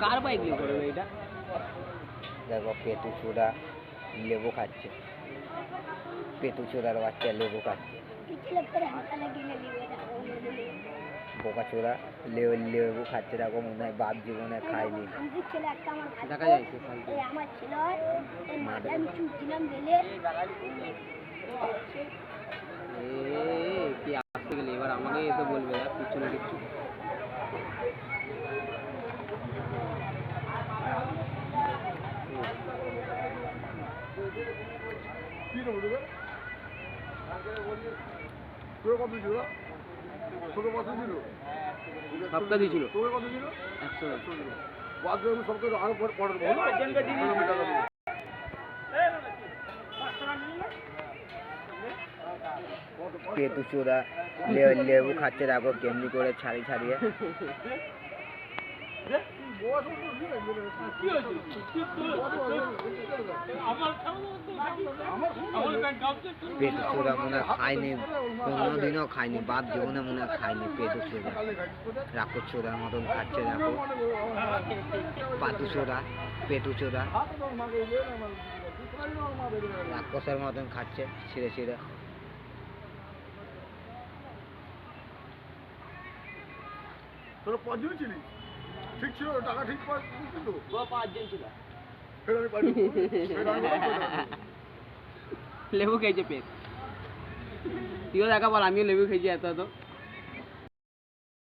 কার bike নিয়ে করবে এটা? দেখো পেটু চূড়া লেবু খাচ্ছে, পেটু চূড়ার বাচ্চা লেবু খাচ্ছে, বোকা চূড়া লেবু খাচ্ছে। দেখো মনে হয় বাপ জীবনে খায়নি। দেখা যায় কি আসতে গেলে এবার আমাকে এসে বলবে পিছনে কিছু। সবটা দিয়েছিল 100। পেটু চূড়া লেবু খাচ্ছে। দেখো কেমনি করে ছাড়িয়ে পেটু চূড়া মনে হয় খায়নি, কোনোদিনও খায়নি, বাপ জীবনে মনে হয় খায়নি পেটু চূড়া। রাক্ষস চূড়ার মতন খাচ্ছে। দেখো পাতু চূড়া, পেটু চূড়া রাক্ষসের মতন খাচ্ছে ছিঁড়ে ছিঁড়ে। তোরা 5 জন ছিলি? ঠিক ছিল, টাকা ঠিক পাচ্ছি তো? 5 জন ছিল। আমি লেবু খেয়েছে পেট। তুইও দেখা বল, আমিও লেবু খেয়েছি এত এত।